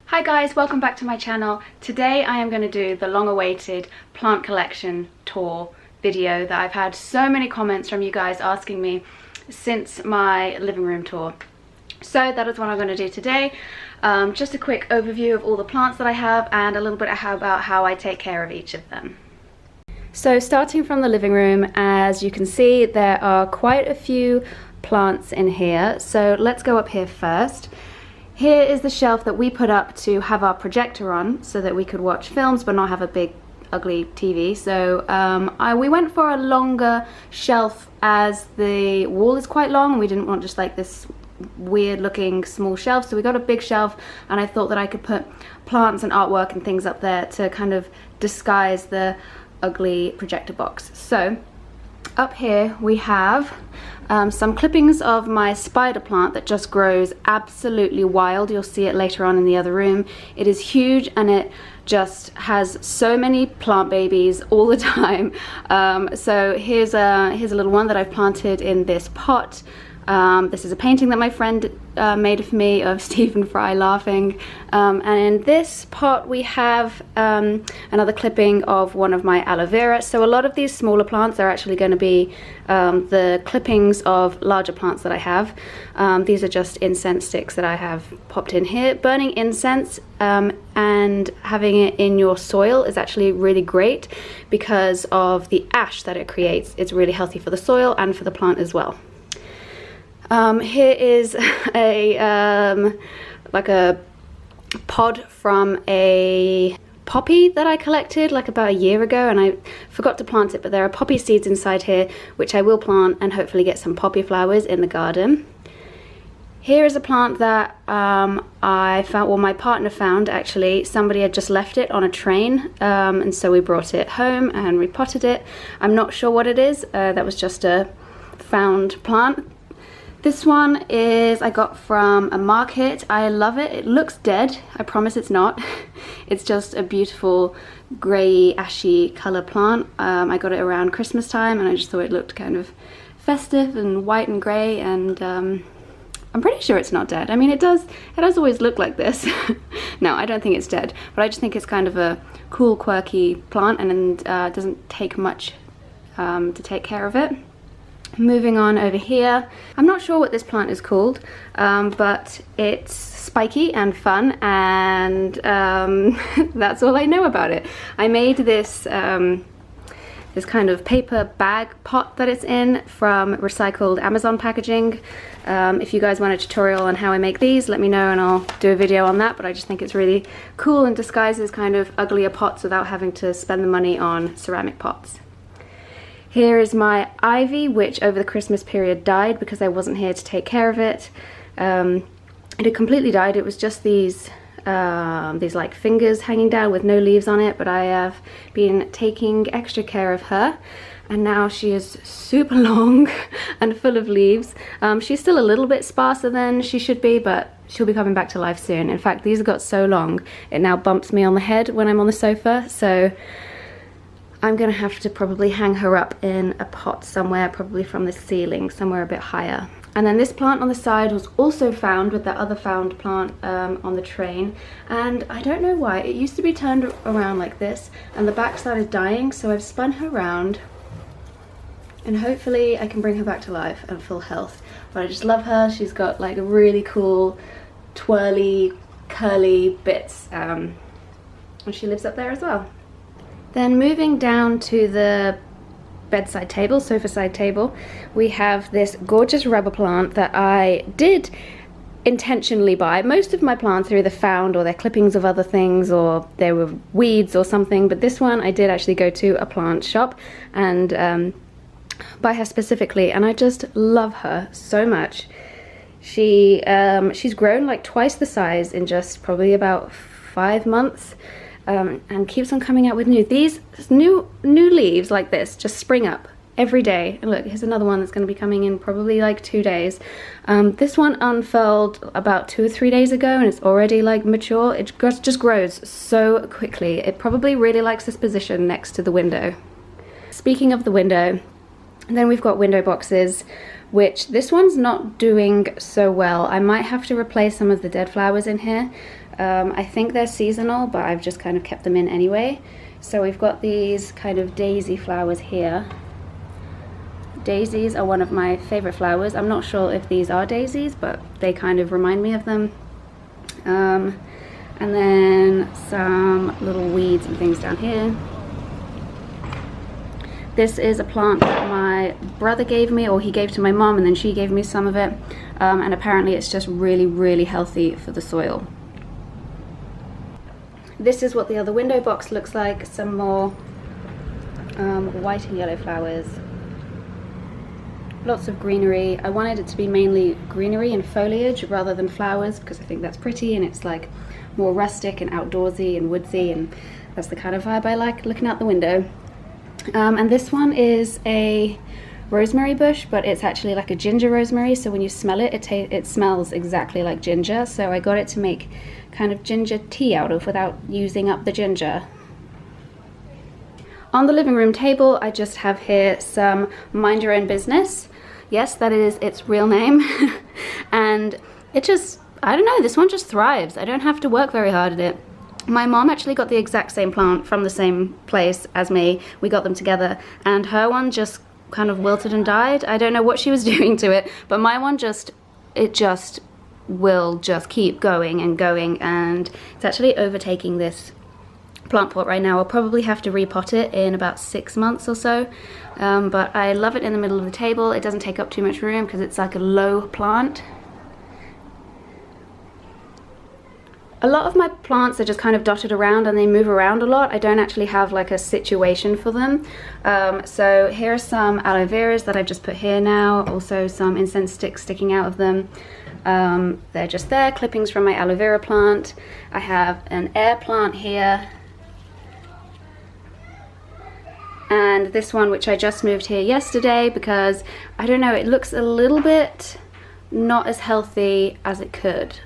Hi guys, welcome back to my channel. Today I am going to do the long-awaited plant collection tour video that I've had so many comments from you guys asking me since my living room tour. So that is what I'm going to do today. Just a quick overview of all the plants that I have and a little bit about how I take care of each of them. So starting from the living room, as you can see, there are quite a few plants in here. So let's go up here first. Here is the shelf that we put up to have our projector on so that we could watch films but not have a big ugly TV. So we went for a longer shelf as the wall is quite long and we didn't want just like this weird looking small shelf, so we got a big shelf, and I thought that I could put plants and artwork and things up there to kind of disguise the ugly projector box. So up here we have some clippings of my spider plant that just grows absolutely wild. You'll see it later on in the other room. It is huge and it just has so many plant babies all the time. So here's a little one that I've planted in this pot. This is a painting that my friend made of me, of Stephen Fry laughing. And in this pot we have another clipping of one of my aloe vera. So a lot of these smaller plants are actually going to be the clippings of larger plants that I have. These are just incense sticks that I have popped in here. Burning incense and having it in your soil is actually really great because of the ash that it creates. It's really healthy for the soil and for the plant as well. Here is like a pod from a poppy that I collected like about a year ago, and I forgot to plant it, but there are poppy seeds inside here which I will plant and hopefully get some poppy flowers in the garden. Here is a plant that I found, well, my partner found actually. Somebody had just left it on a train, and so we brought it home and repotted it. I'm not sure what it is. That was just a found plant. This one is I got from a market. I love it. It looks dead. I promise it's not. It's just a beautiful grey ashy colour plant. I got it around Christmas time and I just thought it looked kind of festive and white and grey, and I'm pretty sure it's not dead. I mean, it does always look like this. No, I don't think it's dead, but I just think it's kind of a cool, quirky plant, and it doesn't take much to take care of it. Moving on over here, I'm not sure what this plant is called, but it's spiky and fun, and that's all I know about it. I made this this kind of paper bag pot that it's in from recycled Amazon packaging. If you guys want a tutorial on how I make these, let me know and I'll do a video on that, but I just think it's really cool and disguises kind of uglier pots without having to spend the money on ceramic pots. Here is my ivy, which over the Christmas period died because I wasn't here to take care of it. It had completely died. It was just these like fingers hanging down with no leaves on it, but I have been taking extra care of her, and now she is super long and full of leaves. She's still a little bit sparser than she should be, but she'll be coming back to life soon. In fact, these have got so long it now bumps me on the head when I'm on the sofa, so I'm gonna have to probably hang her up in a pot somewhere, probably from the ceiling, somewhere a bit higher. And then this plant on the side was also found with that other found plant on the train, and I don't know why. It used to be turned around like this and the back started dying, so I've spun her around and hopefully I can bring her back to life and full health. But I just love her. She's got like really cool twirly curly bits, and she lives up there as well. Then moving down to the bedside table, sofa side table, we have this gorgeous rubber plant that I did intentionally buy. Most of my plants are either found or they're clippings of other things or they were weeds or something, but this one I did actually go to a plant shop and buy her specifically, and I just love her so much. She's grown like twice the size in just probably about 5 months. And keeps on coming out with these new leaves like this just spring up every day. And look, here's another one that's going to be coming in probably like 2 days. This one unfurled about 2 or 3 days ago and it's already like mature. It just grows so quickly. It probably really likes this position next to the window. Speaking of the window, then we've got window boxes, which this one's not doing so well. I might have to replace some of the dead flowers in here. I think they're seasonal, but I've just kind of kept them in anyway. So we've got these kind of daisy flowers here. Daisies are one of my favorite flowers. I'm not sure if these are daisies, but they kind of remind me of them. And then some little weeds and things down here. This is a plant that my brother gave me, or he gave to my mom, and then she gave me some of it. And apparently it's just really, really healthy for the soil. This is what the other window box looks like. Some more white and yellow flowers. Lots of greenery. I wanted it to be mainly greenery and foliage rather than flowers, because I think that's pretty and it's like more rustic and outdoorsy and woodsy, and that's the kind of vibe I like looking out the window. And this one is a rosemary bush, but it's actually like a ginger rosemary, so when you smell it, it smells exactly like ginger. So I got it to make kind of ginger tea out of without using up the ginger. On the living room table, I just have here some Mind Your Own Business. Yes, that is its real name. And it just, I don't know, this one just thrives. I don't have to work very hard at it. My mom actually got the exact same plant from the same place as me. We got them together, and her one just kind of wilted and died. I don't know what she was doing to it, but my one will just keep going and going, and it's actually overtaking this plant pot right now. I'll probably have to repot it in about 6 months or so, but I love it in the middle of the table. It doesn't take up too much room because it's like a low plant. A lot of my plants are just kind of dotted around and they move around a lot. I don't actually have like a situation for them. So here are some aloe veras that I've just put here now. Also some incense sticks sticking out of them. They're just there, clippings from my aloe vera plant. I have an air plant here. And this one, which I just moved here yesterday because, I don't know, it looks a little bit not as healthy as it could.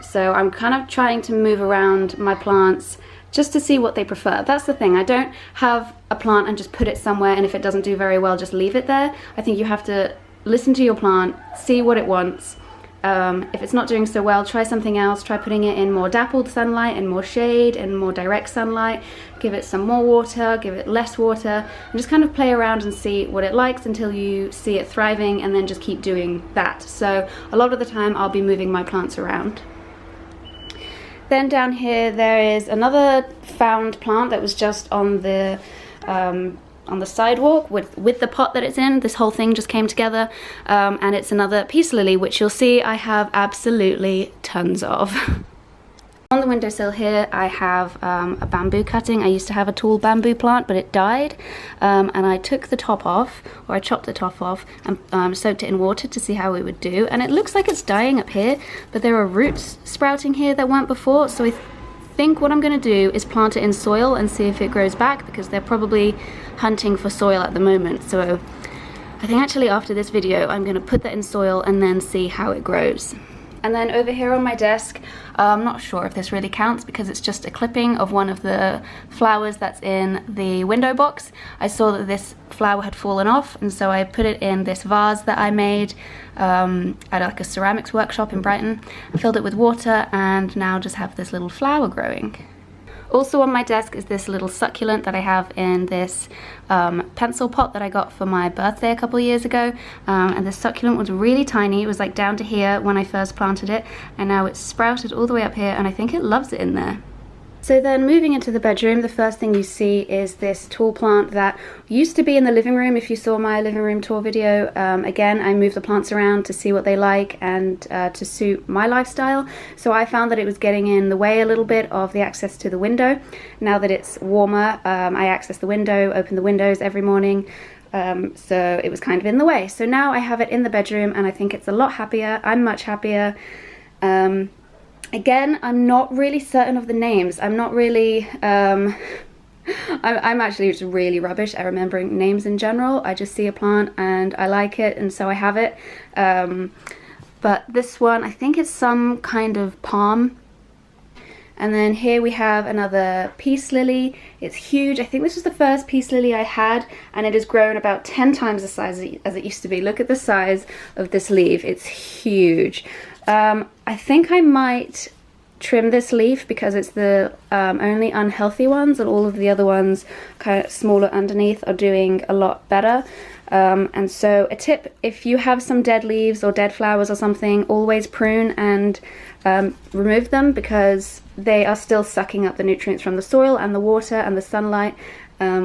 So I'm kind of trying to move around my plants just to see what they prefer. That's the thing, I don't have a plant and just put it somewhere, and if it doesn't do very well, just leave it there. I think you have to listen to your plant, see what it wants. If it's not doing so well, try something else. Try putting it in more dappled sunlight and more shade and more direct sunlight. Give it some more water, give it less water, and just kind of play around and see what it likes until you see it thriving, and then just keep doing that. So a lot of the time I'll be moving my plants around. Then down here there is another found plant that was just on the sidewalk with the pot that it's in. This whole thing just came together, and it's another peace lily, which you'll see I have absolutely tons of. On the windowsill here I have a bamboo cutting. I used to have a tall bamboo plant, but it died, and I took the top off, or I chopped the top off and soaked it in water to see how it would do, and it looks like it's dying up here, but there are roots sprouting here that weren't before, so I think what I'm going to do is plant it in soil and see if it grows back, because they're probably hunting for soil at the moment. So I think actually after this video I'm going to put that in soil and then see how it grows. And then over here on my desk, I'm not sure if this really counts because it's just a clipping of one of the flowers that's in the window box. I saw that this flower had fallen off, and so I put it in this vase that I made at like a ceramics workshop in Brighton. I filled it with water and now just have this little flower growing. Also on my desk is this little succulent that I have in this pencil pot that I got for my birthday a couple years ago, and this succulent was really tiny. It was like down to here when I first planted it, and now it's sprouted all the way up here, and I think it loves it in there. So then moving into the bedroom, the first thing you see is this tall plant that used to be in the living room. If you saw my living room tour video, again, I moved the plants around to see what they like and to suit my lifestyle. So I found that it was getting in the way a little bit of the access to the window. Now that it's warmer, I access the window, open the windows every morning. So it was kind of in the way. So now I have it in the bedroom and I think it's a lot happier. I'm much happier. Again, I'm not really certain of the names. I'm not really, I'm actually just really rubbish at remembering names in general. I just see a plant and I like it, and so I have it. But this one, I think it's some kind of palm. And then here we have another peace lily. It's huge. I think this was the first peace lily I had, and it has grown about 10 times the size as it used to be. Look at the size of this leaf. It's huge. I think I might trim this leaf because it's the only unhealthy ones, and all of the other ones kind of smaller underneath are doing a lot better. And so a tip, if you have some dead leaves or dead flowers or something, always prune and remove them, because they are still sucking up the nutrients from the soil and the water and the sunlight,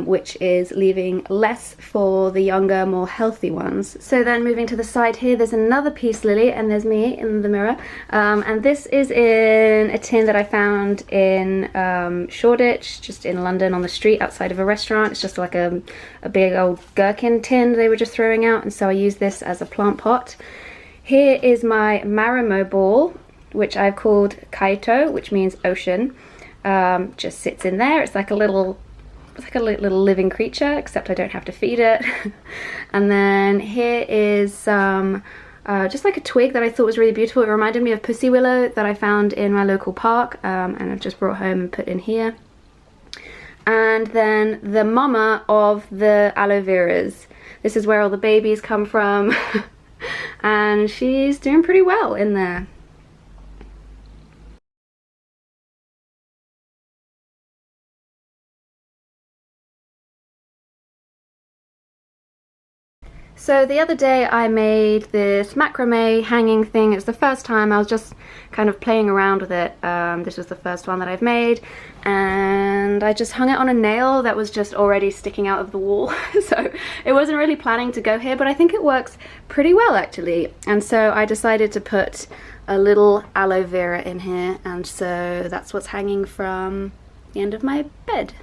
which is leaving less for the younger, more healthy ones. So then moving to the side here, there's another peace lily, and there's me in the mirror. And this is in a tin that I found in Shoreditch, just in London, on the street outside of a restaurant. It's just like a big old gherkin tin they were just throwing out, and so I use this as a plant pot. Here is my Marimo ball, which I've called Kaito, which means ocean. Just sits in there. It's like a little living creature, except I don't have to feed it. And then here is some just like a twig that I thought was really beautiful. It reminded me of pussy willow that I found in my local park, and I've just brought home and put in here. And then the mama of the aloe veras. This is where all the babies come from. And she's doing pretty well in there. So the other day I made this macrame hanging thing. It's the first time. I was just kind of playing around with it. This was the first one that I've made, and I just hung it on a nail that was just already sticking out of the wall. So it wasn't really planning to go here, but I think it works pretty well actually. And so I decided to put a little aloe vera in here, and so that's what's hanging from the end of my bed.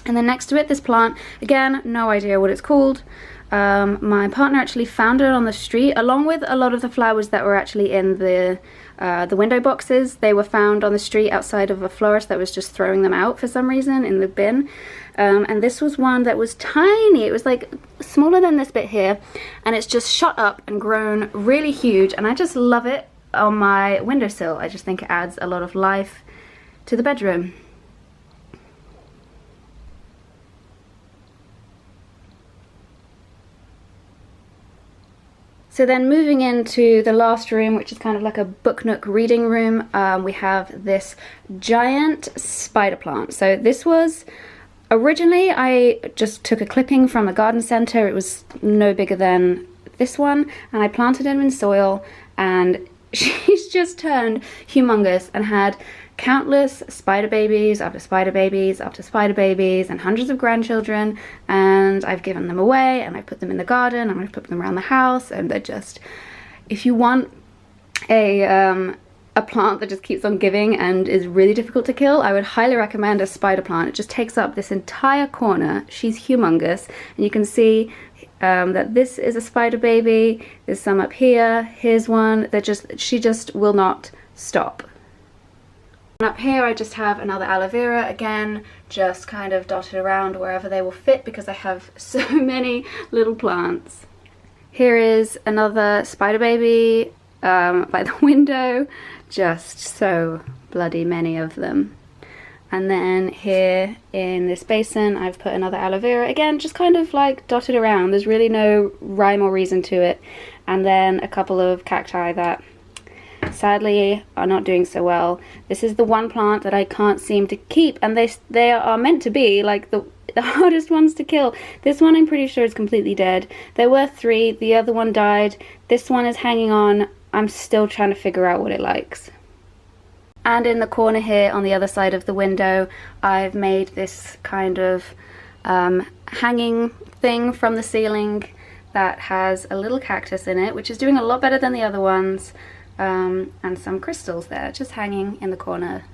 And then next to it, this plant, again, no idea what it's called. My partner actually found it on the street, along with a lot of the flowers that were actually in the window boxes. They were found on the street outside of a florist that was just throwing them out for some reason in the bin. And this was one that was tiny. It was like smaller than this bit here, and it's just shot up and grown really huge, and I just love it on my windowsill. I just think it adds a lot of life to the bedroom. So then moving into the last room, which is kind of like a book nook reading room, we have this giant spider plant. So this was, originally I just took a clipping from a garden centre. It was no bigger than this one, and I planted him in soil, and she's just turned humongous and had countless spider babies after spider babies after spider babies and hundreds of grandchildren, and I've given them away, and I put them in the garden, and I've put them around the house, and they're just, if you want a plant that just keeps on giving and is really difficult to kill, I would highly recommend a spider plant. It just takes up this entire corner. She's humongous, and you can see that this is a spider baby. There's some up here. Here's one. She just will not stop. And up here I just have another aloe vera, again just kind of dotted around wherever they will fit because I have so many little plants. Here is another spider baby by the window, just so bloody many of them. And then here in this basin I've put another aloe vera, again just kind of like dotted around. There's really no rhyme or reason to it. And then a couple of cacti that sadly are not doing so well. This is the one plant that I can't seem to keep, and they are meant to be like the hardest ones to kill. This one I'm pretty sure is completely dead. There were 3, the other one died. This one is hanging on. I'm still trying to figure out what it likes. And in the corner here on the other side of the window, I've made this kind of hanging thing from the ceiling that has a little cactus in it, which is doing a lot better than the other ones. And some crystals there just hanging in the corner.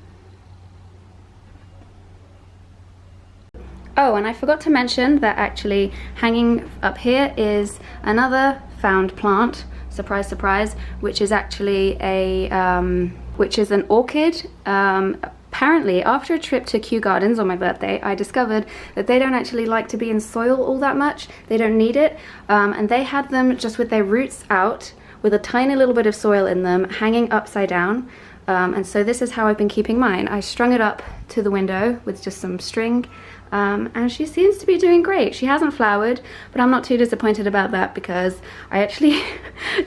Oh, and I forgot to mention that actually hanging up here is another found plant, surprise surprise, which is actually which is an orchid. Apparently after a trip to Kew Gardens on my birthday, I discovered that they don't actually like to be in soil all that much. They don't need it, and they had them just with their roots out, with a tiny little bit of soil in them, hanging upside down. And so this is how I've been keeping mine. I strung it up to the window with just some string, and she seems to be doing great. She hasn't flowered, but I'm not too disappointed about that because I actually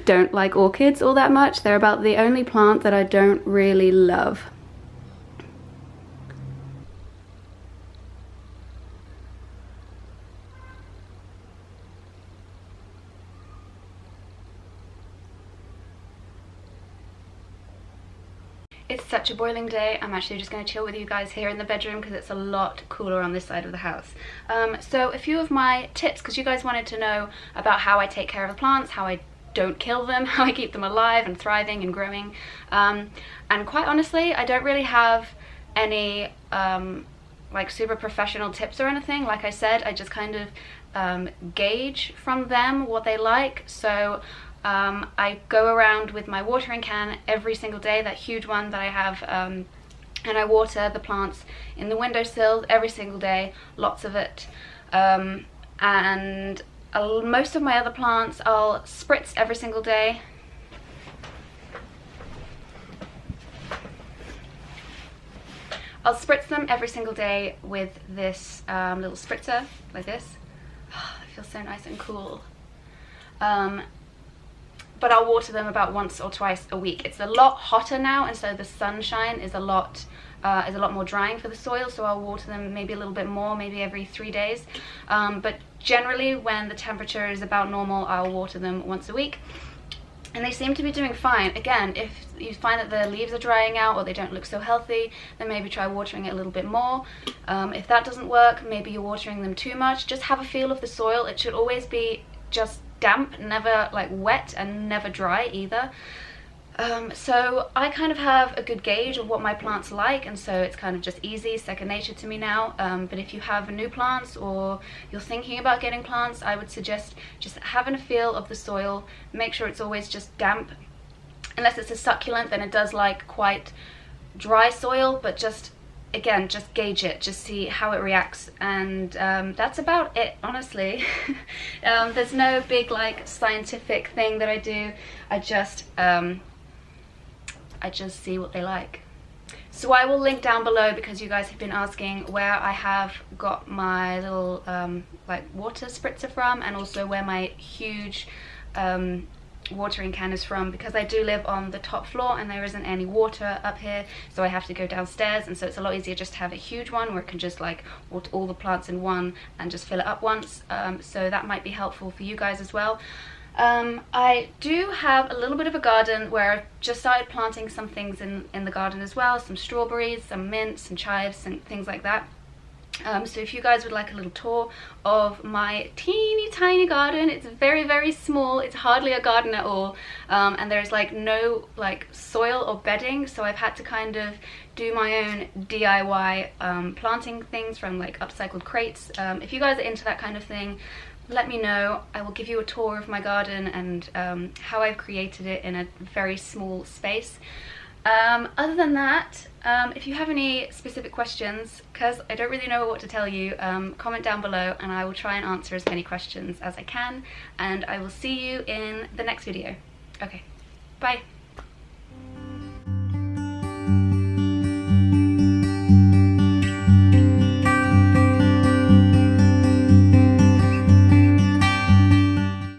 don't like orchids all that much. They're about the only plant that I don't really love. It's such a boiling day. I'm actually just going to chill with you guys here in the bedroom because it's a lot cooler on this side of the house. So a few of my tips, because you guys wanted to know about how I take care of the plants, how I don't kill them, how I keep them alive and thriving and growing. And quite honestly, I don't really have any like super professional tips or anything. Like I said, I just kind of gauge from them what they like. So I go around with my watering can every single day, that huge one that I have, and I water the plants in the windowsill every single day, lots of it. And most of my other plants I'll spritz every single day. I'll spritz them every single day with this little spritzer, like this. Oh, it feels so nice and cool. But I'll water them about once or twice a week. It's a lot hotter now, and so the sunshine is a lot more drying for the soil, so I'll water them maybe a little bit more, maybe every 3 days. But generally, when the temperature is about normal, I'll water them once a week. And they seem to be doing fine. Again, if you find that the leaves are drying out or they don't look so healthy, then maybe try watering it a little bit more. If that doesn't work, maybe you're watering them too much. Just have a feel of the soil. It should always be just damp, never like wet, and never dry either. So I kind of have a good gauge of what my plants like, and so it's kind of just easy, second nature to me now. But if you have new plants or you're thinking about getting plants, I would suggest just having a feel of the soil. Make sure it's always just damp. Unless it's a succulent, then it does like quite dry soil, but just again, just gauge it, just see how it reacts, and that's about it, honestly. There's no big like scientific thing that I do. I just see what they like. So I will link down below, because you guys have been asking where I have got my little like water spritzer from, and also where my huge watering can is from, because I do live on the top floor and there isn't any water up here, so I have to go downstairs, and so it's a lot easier just to have a huge one where it can just like water all the plants in one and just fill it up once. So that might be helpful for you guys as well. I do have a little bit of a garden where I've just started planting some things in the garden as well, some strawberries, some mint, some chives and things like that. So if you guys would like a little tour of my teeny tiny garden, it's very, very small, it's hardly a garden at all, and there's like no like soil or bedding, so I've had to kind of do my own DIY planting things from like upcycled crates. If you guys are into that kind of thing, let me know. I will give you a tour of my garden and how I've created it in a very small space. Other than that, if you have any specific questions, because I don't really know what to tell you, comment down below and I will try and answer as many questions as I can, and I will see you in the next video. Okay, bye!